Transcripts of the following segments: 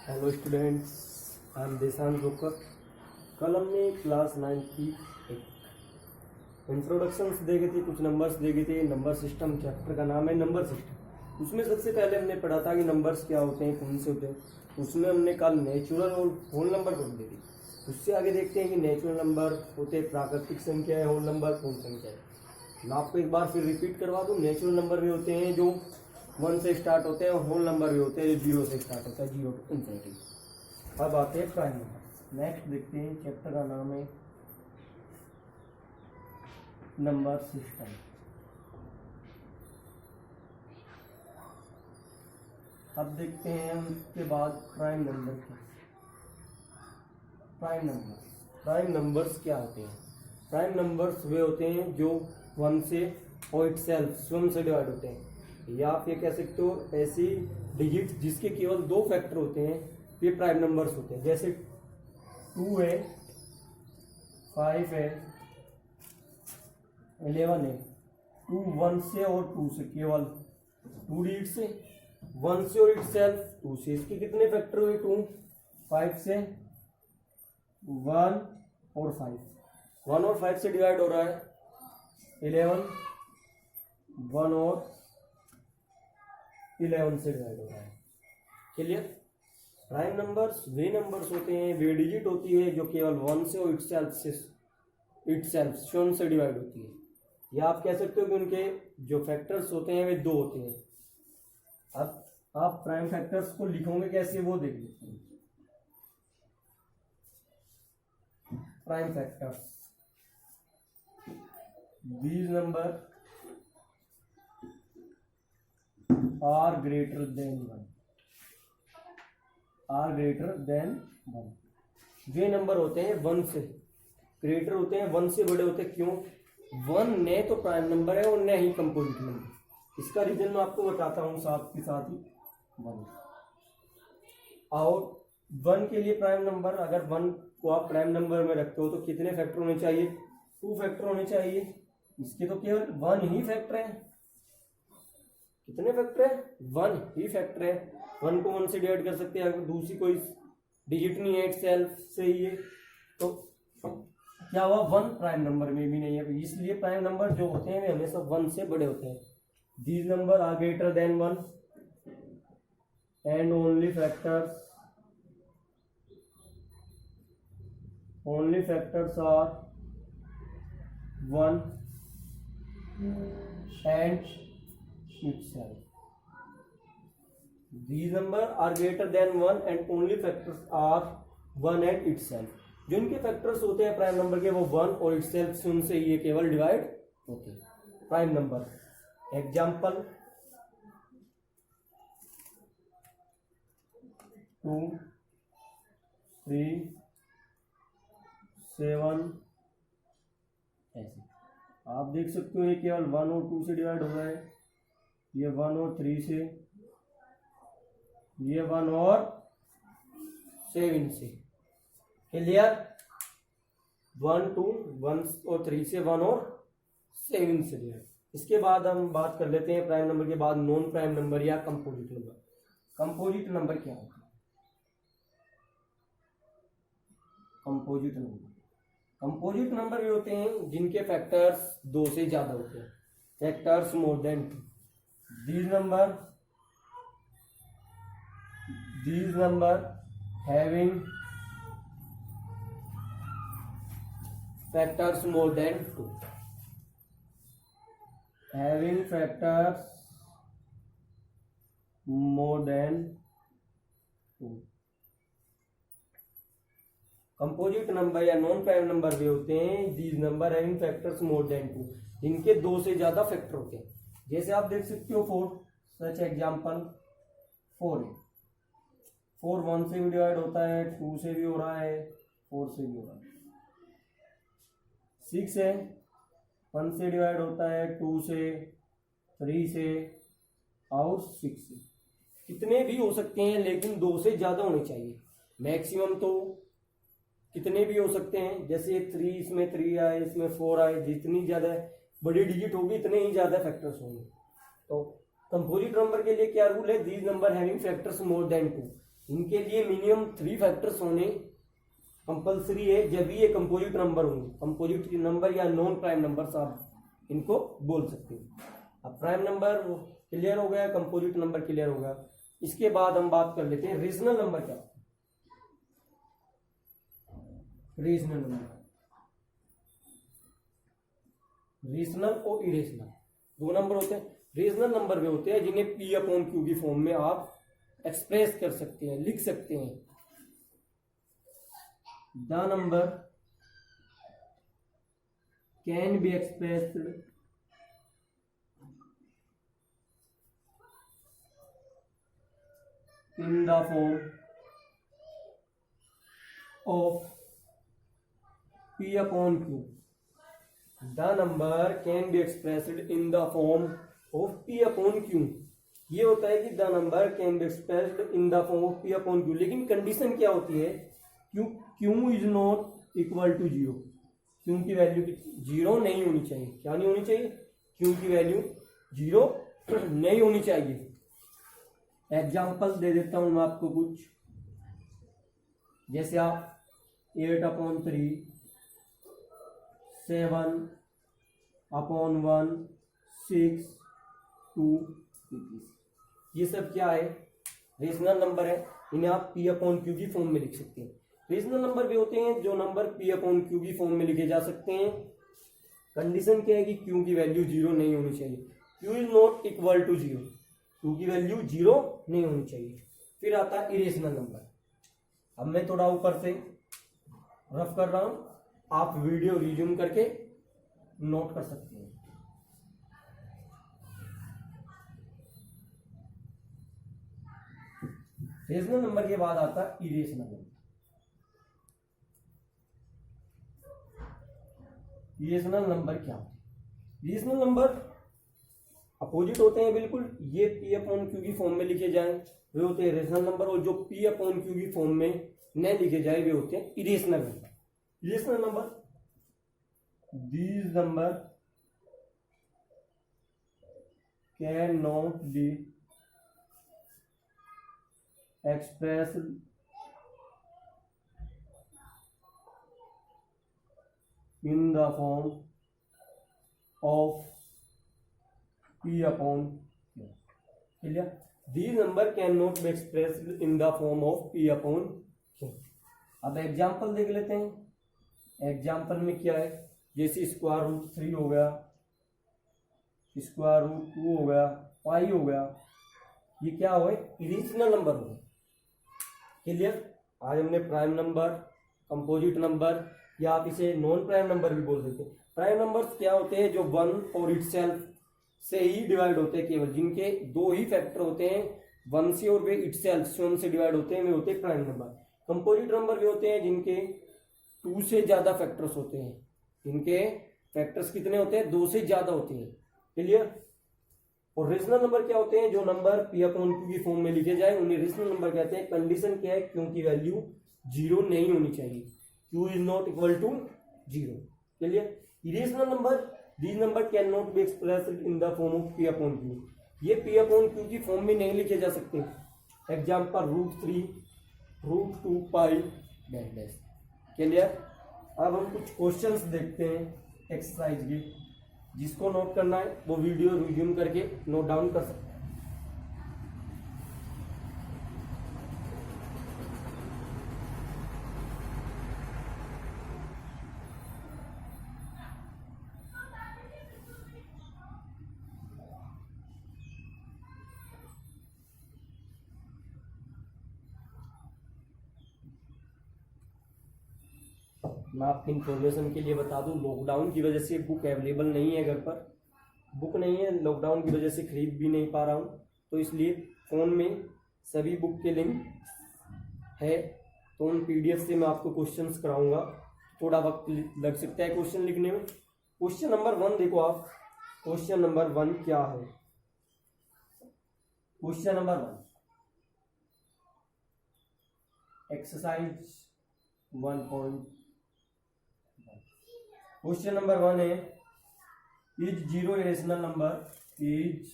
Hello students, I am देशांत joker. कल हमने क्लास 9 की एक इंट्रोडक्शंस देखे थे, कुछ नंबर्स देखे थे। नंबर सिस्टम चैप्टर का नाम है नंबर सिस्टम। उसमें सबसे पहले हमने पढ़ा था कि नंबर्स क्या होते हैं, कौन से होते हैं। उसमें हमने कल नेचुरल और होल नंबर पढ़ लिए थे। उससे आगे देखते हैं कि नेचुरल नंबर होते हैं प्राकृतिक संख्या है, होल नंबर पूर्ण संख्या है। मैं आपको एक बार फिर रिपीट करवा दूँ। नेचुरल नंबर भी होते हैं जो 1 से स्टार्ट होते हैं, होल नंबर भी होते हैं जो 0 से स्टार्ट होता है, 0 टू इन्फिनिटी। अब आते हैं प्राइम नंबर। नेक्स्ट देखते हैं, चैप्टर का नाम है नंबर सिस्टम। अब देखते हैं हम उसके बाद प्राइम नंबर क्या। प्राइम नंबर्स क्या होते हैं? प्राइम नंबर्स वे होते हैं जो 1 से और इटसेल्फ स्वयं से डिवाइड होते हैं, या आप ये कह सकते हो ऐसी डिजिट जिसके केवल 2 फैक्टर होते हैं, ये प्राइम नंबर्स होते हैं। जैसे 2 है, 5 है, 11 है। 2 1 से और 2 से, केवल 2 डिजिट से, 1 से और इटसेल्फ 2 से। इसके कितने फैक्टर हुए? 2, 5 से 1 और 5, 1 और 5 से डिवाइड हो रहा है 11, 1 और 11 से डिवाइड हो रहा है। क्लियर? प्राइम नंबर्स वे नंबर्स होते हैं, वे डिजिट होती है जो केवल 1 से और इटसेल्फ स्वयं से डिवाइड होती है, या आप कह सकते हो कि उनके जो फैक्टर्स होते हैं वे 2 होते हैं। अब आप प्राइम फैक्टर्स को लिखोगे कैसे वो देख लेते हैं। Prime factors, these number are greater than 1, are greater than 1। Way number होते हैं 1 से ग्रेटर होते हैं, 1 से बड़े होते हैं। क्यों? 1 न तो प्राइम नंबर है और न ही कंपोजिट नंबर। इसका रीजन मैं आपको बताता हूँ साथ के साथ ही। 1 और 1 के लिए प्राइम नंबर, अगर 1 को आप प्राइम नंबर में रखते हो तो कितने फैक्टर होने चाहिए? 2 फैक्टर होने चाहिए। इसके तो केवल 1 ही फैक्टर है। कितने फैक्टर है? 1 ही फैक्टर है। 1 को 1 से डिवाइड कर सकते हैं, अगर दूसरी कोई डिजिट नहीं है इटसेल्फ से ही है तो क्या हुआ? 1 प्राइम नंबर में भी नहीं है। इसलिए प्राइम नंबर जो होते हैं वे हमेशा 1 से बड़े होते हैं। These number are greater than 1 and only factors are 1 and itself. These number are greater than 1 and only factors are 1 and itself. जो इनके फैक्टर्स होते हैं प्राइम नंबर के वो 1 और इटसेल्फ से उनसे ये केवल डिवाइड होते हैं प्राइम नंबर। एग्जाम्पल 2, 3, 7 ऐसे आप देख सकते हो। ये केवल 1 और 2 से डिवाइड हो रहा है, ये 1 और 3 से, ये 1 और 7 से। क्लियर? 1 2 1 और 3 से, 1 और 7 से डिवाइड। इसके बाद हम बात कर लेते हैं प्राइम नंबर के बाद नॉन प्राइम नंबर या कंपोजिट नंबर। कंपोजिट नंबर क्या होता है? कंपोजिट नंबर भी होते हैं जिनके फैक्टर्स 2 से ज्यादा होते हैं, factors more than 2। these number having factors more than 2, having factors more than 2। Composite number या नॉन प्राइम नंबर भी होते हैं these number having factors more than 2, जिनके 2 से ज्यादा फैक्टर होते हैं। जैसे आप देख सकते हो 4, सच एग्जांपल 4 है। 4 1 से भी डिवाइड होता है, 2 से भी हो रहा है, 4 से भी हो रहा है। 6 है, 1 से डिवाइड होता है, 2 से, 3 से और 6 से। कितने भी हो सकते हैं लेकिन 2 से ज्यादा होने चाहिए। मैक्सिमम तो कितने भी हो सकते हैं, जैसे 3 इसमें 3 आए, इसमें 4 आए। जितनी ज्यादा बड़ी डिजिट होगी इतने ही ज्यादा फैक्टर्स होंगे। तो कंपोजिट नंबर के लिए क्या रूल है? These number having factors more than 2, इनके लिए मिनिमम 3 फैक्टर्स होने कंपलसरी है, जब भी ये कंपोजिट नंबर होंगे। कंपोजिट नंबर या नॉन प्राइम नंबर्स आप इनको बोल सकते हो। अब प्राइम नंबर क्लियर हो गया, कंपोजिट नंबर क्लियर हो गया। इसके बाद हम बात कर लेते हैं रीजनल नंबर क्या होता है। रीजनल नंबर, रीजनल और इरेशनल दो नंबर होते हैं। रीजनल नंबर वे होते हैं जिन्हें पी अपॉन क्यू की फॉर्म में आप एक्सप्रेस कर सकते हैं, लिख सकते हैं। The number can be expressed in the form of P upon Q. The number can be expressed in the form of P upon Q. ये होता है कि the number can be expressed in the form of P upon Q, लेकिन condition क्या होती है, Q is not equal to 0। Q की value 0 नहीं होनी चाहिए। क्या नहीं होनी चाहिए? Q की वैल्यू 0 नहीं होनी चाहिए। एग्जाम्पल दे देता हूं मैं आपको कुछ, जैसे आप 8/3, 7/1, 6, 2, ये सब क्या है? रीजनल नंबर है। इन्हें आप P अपॉन Q की फॉर्म में लिख सकते हैं। रीजनल नंबर भी होते हैं जो नंबर P अपॉन Q की फॉर्म में लिखे जा सकते हैं। कंडीशन क्या है कि Q की वैल्यू 0 नहीं होनी चाहिए। Q is not equal to 0, Q की वैल्यू 0 नहीं होनी चाहिए। फिर आता है इरेशनल नंबर। अब मैं थोड़ा ऊपर से रफ कर रहा हूं, आप वीडियो रिज्यूम करके नोट कर सकते हैं। रेशनल नंबर के बाद आता है इरेशनल नंबर। इरेशनल नंबर क्या होता है? इरेशनल नंबर अपोजिट होते हैं बिल्कुल। ये P अपॉन Q की फॉर्म में लिखे जाए वे होते हैं रेशनल नंबर, और जो P अपॉन Q की फॉर्म में न लिखे जाए वे होते हैं irrational number. Irrational number, these number cannot be expressed in the form of P upon Q. Clear? These number cannot be expressed in the form of P upon Q. अब example देख लेते हैं। एग्जाम्पल में क्या है, जैसे √3 हो गया, √2 हो गया, पाई हो गया, ये क्या हो गए? इरेशनल नंबर हो गए। क्लियर? आज हमने प्राइम नंबर, कंपोजिट नंबर, या आप इसे नॉन प्राइम नंबर भी बोल सकते हैं। प्राइम नंबर्स क्या होते हैं? जो 1 और इटसेल्फ से ही डिवाइड होते हैं, केवल जिनके 2 ही फैक्टर होते हैं 1 से, और वे इटसेल्फ स्वयं से डिवाइड होते हैं, वे होते हैं प्राइम नंबर। कंपोजिट नंबर वे होते हैं जिनके 2 से ज्यादा फैक्टर्स होते हैं। इनके फैक्टर्स कितने होते हैं? 2 से ज्यादा होते हैं। क्लियर? और रेशनल नंबर क्या होते हैं? जो नंबर P अपॉन Q की फॉर्म में लिखे जाए उन्हें रेशनल नंबर कहते हैं। कंडीशन क्या है? Q की वैल्यू 0 नहीं होनी चाहिए। Q is not equal to 0। Clear? Irrational number, these number cannot be expressed in the form of P upon Q. ये P upon Q की फॉर्म में नहीं लिखे जा सकते। एग्जाम्पल √3, √2 पाई डैश डैश। क्लियर? अब हम कुछ क्वेश्चंस देखते हैं एक्सरसाइज के। जिसको नोट करना है वो वीडियो रिज्यूम करके नोट डाउन कर सकते हैं। मैं आपकी इंफॉर्मेशन के लिए बता दूं, लॉकडाउन की वजह से बुक अवेलेबल नहीं है, घर पर बुक नहीं है, लॉकडाउन की वजह से खरीद भी नहीं पा रहा हूं, तो इसलिए फ़ोन में सभी बुक के लिंक है, तो उन PDF से मैं आपको क्वेश्चंस कराऊंगा। थोड़ा वक्त लग सकता है क्वेश्चन लिखने में। क्वेश्चन नंबर 1 देखो आप। क्वेश्चन नंबर 1 क्या है? Question number 1, exercise 1. Question number 1 है, is 0 a rational number? Is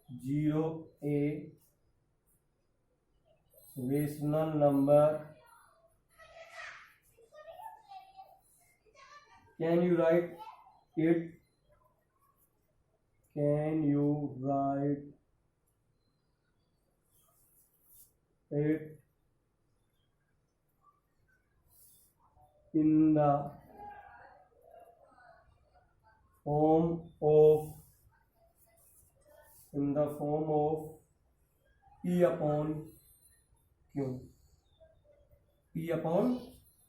0 a rational number, can you write it, can you write it in the form of P upon Q, P upon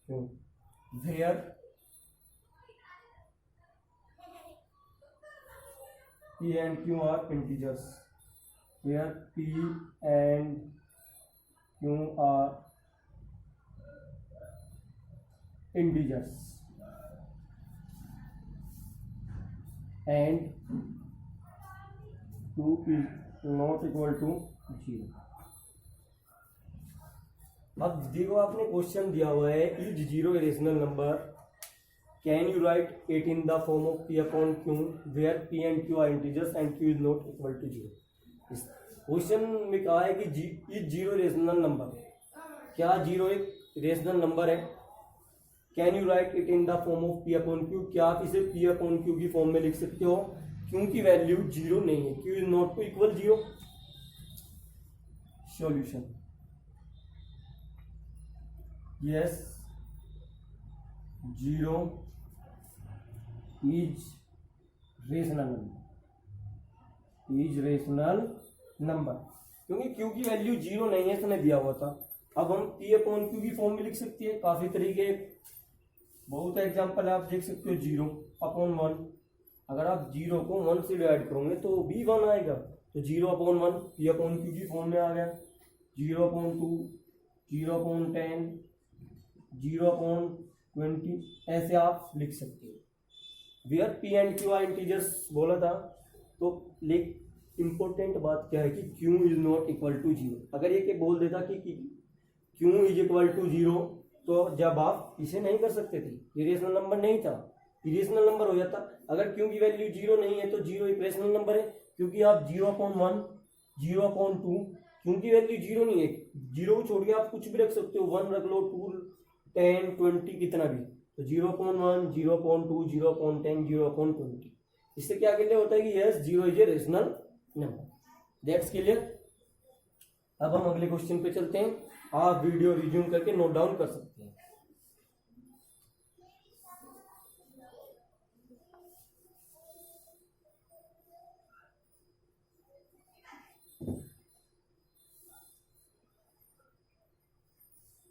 Q, where P and Q are integers, where P and Q are integers and 2 is not equal to 0। अब देखो आपने question दिया हुआ है is zero rational number, can you write it in the form of P upon Q where P and Q are integers and Q is not equal to 0। इस question में कहा है कि इज जीरो रेशनल नंबर, क्या zero एक rational number है, can you write it in the form of P upon Q, क्या आप इसे P अपॉन Q की फॉर्म में लिख सकते हो, क्योंकि वैल्यू जीरो नहीं है, Q is not to equal 0। Solution, yes zero is rational number, is rational number, क्योंकि Q की वैल्यू जीरो नहीं है, इसने दिया हुआ था। अब हम P अपॉन Q की फॉर्म में लिख सकते हैं, काफी तरीके, बहुत एग्जांपल आप देख सकते हो। 0 अपॉन 1, अगर आप 0 को 1 से डिवाइड करोगे तो भी 1 आएगा, तो 0 अपॉन 1 P अपॉन Q की फॉर्म में आ गया। 0 अपॉन 2, 0 अपॉन 10, 0 अपॉन 20, ऐसे आप लिख सकते हो। Where P and Q are integers बोला था, तो इम्पोर्टेंट बात क्या है कि Q is not equal to 0। अगर ये बोल देता कि Q इज इक्वल टू 0, तो जब आप इसे नहीं कर सकते थे, ये रेशनल नंबर नहीं था, इरेशनल नंबर हो जाता। अगर Q की वैल्यू 0 नहीं है तो 0 एक रेशनल नंबर है, क्योंकि आप 0 अपॉन 1, 0 अपॉन 2, Q की वैल्यू 0 नहीं है, 0 को छोड़ के आप कुछ भी रख सकते हो, 1 रख लो, 2, 10, 20, कितना भी, तो 0 अपॉन 1, 0 अपॉन 2, 0 अपॉन 10, 0 अपॉन 20। इससे क्या क्लियर होता है कि yes 0 is a rational number. That's clear. अब हम अगले क्वेश्चन पे चलते हैं, आप वीडियो रिज्यूम करके नोट डाउन कर सकते हैं।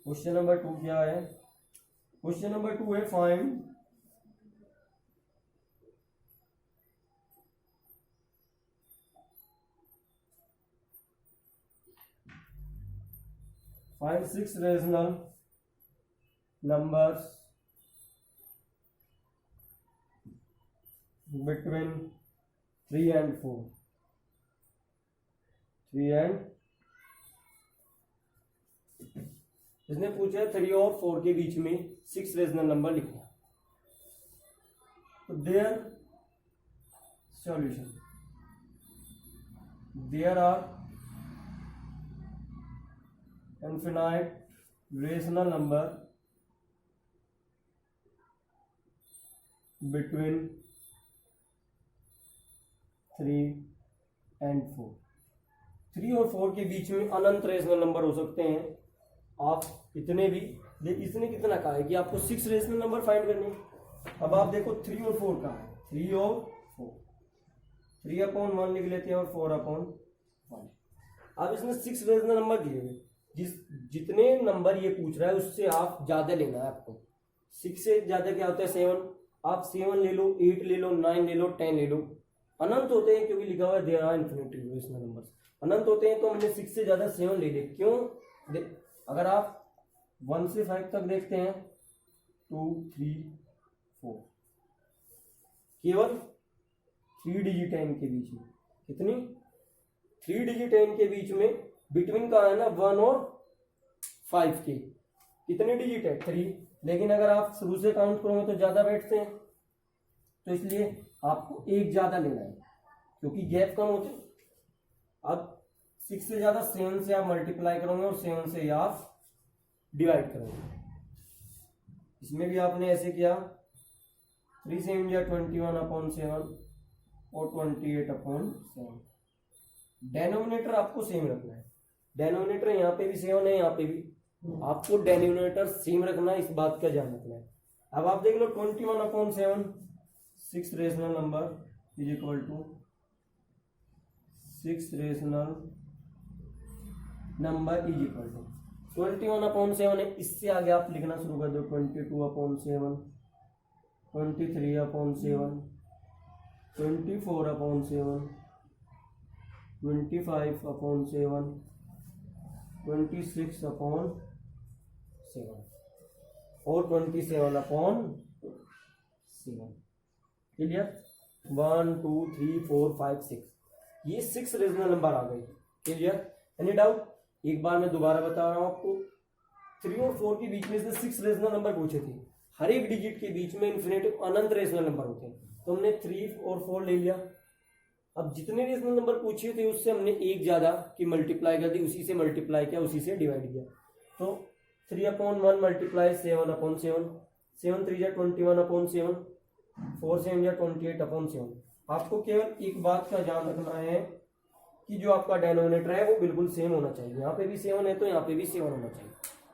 क्वेश्चन नंबर 2 क्या है? क्वेश्चन नंबर 2 है find find 6 rational numbers between 3 and 4, 3 and इसने पूछा 3 और 4 के बीच में 6 रेशनल नंबर लिखना। तो there solution, there are infinite rational number between 3 and 4। 3 और 4 के बीच में अनंत रेशनल नंबर हो सकते हैं, आप इतने भी। इसने कितना कहा है कि आपको 6 रेशनल नंबर फाइंड करने। अब आप देखो 3 और 4 का है, 3 और 4, 3 अपॉन 1 लिख लेते हैं और 4 अपॉन 1। अब इसमें 6 रेशनल नंबर दिए हुए, जितने नंबर ये पूछ रहा है उससे आप ज्यादा लेना है आपको। 6 से ज्यादा क्या होता है 7, आप 7 ले लो, 8 ले लो, 9 ले लो, 10 ले लो। अनंत होते हैं क्योंकि लिखा हुआ है there are infinite rational numbers, अनंत होते हैं, तो हमने 6 से ज्यादा 7 ले ले। क्यों? अगर आप 1 से 5 तक देखते हैं 2, 3, 4, केवल 3 डिजिट है इनके बीच में। कितनी? 3 डिजिट है इनके बीच में, बिटवीन का है ना 1 और 5 के। कितने डिजिट है? 3। लेकिन अगर आप शुरू से काउंट करोगे तो ज्यादा बैठते हैं, तो इसलिए आपको एक ज्यादा लेना है क्योंकि गैप कम होते हैं। अब 6 से ज्यादा 7 से आप मल्टीप्लाई करोगे और 7 से आप डिवाइड करोगे। इसमें भी आपने ऐसे किया, 3 7 या 21/7 और 28/7। डेनोमिनेटर आपको सेम रखना है। डेनोमिनेटर यहाँ पे भी 7 है, यहाँ पे भी आपको डेनोमिनेटर सेम रखना है, इस बात का ध्यान रखना है। अब आप देख लो 21/7, 6 rational number is equal to 6 rational number is equal to 21/7 है। इससे आगे आप लिखना शुरू कर दो 22/7, 23/7, 24/7, 25/7, 26/7 और 27/7। क्लियर? 1 2 3 4 5 6, ये 6 रीजनल नंबर आ गए। क्लियर? Any doubt? एक बार मैं दोबारा बता रहा हूं आपको, 3 और 4 के बीच में से 6 रेशनल नंबर पूछे थे। हर एक डिजिट के बीच में इन्फिनेटिव अनंत रेशनल नंबर होते हैं, तो हमने 3 और 4 ले लिया। अब जितने रेशनल नंबर पूछे थे उससे हमने एक ज्यादा की मल्टीप्लाई कर दी, उसी से मल्टीप्लाई किया, उसी से डिवाइड किया। तो 3/1 मल्टीप्लाई 7/7, 7 3 जा 21/7, 4 7 जा 28/7। आपको केवल एक बात का ध्यान रखना है कि जो आपका डेनोमिनेटर है वो बिल्कुल सेम होना चाहिए। यहाँ पे भी 7 है तो यहाँ पे भी 7 होना चाहिए।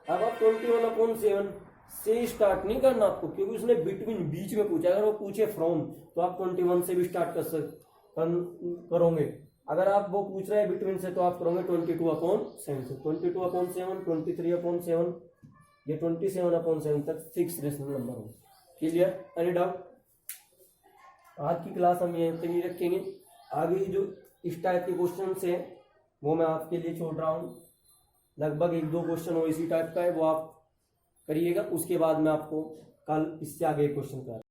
अब आप 21/7 से स्टार्ट नहीं करना आपको, क्योंकि उसने बिटवीन बीच में पूछा। अगर वो पूछे फ्रॉम तो आप 21 से भी स्टार्ट करोगे। अगर आप वो पूछ रहे हैं बिटवीन से तो आप करोगे 22/7 से। 22/7, 23/7 या 27/7 तक 6 रेशनल नंबर होंगे। क्लियर? Any doubt? आज की क्लास हम यहीं पे नहीं रखेंगे। आगे जो इस टाइप के क्वेश्चन है वो मैं आपके लिए छोड़ रहा हूँ। लगभग 1-2 क्वेश्चन हो इसी टाइप का है, वो आप करिएगा। उसके बाद मैं आपको कल इससे आगे क्वेश्चन करा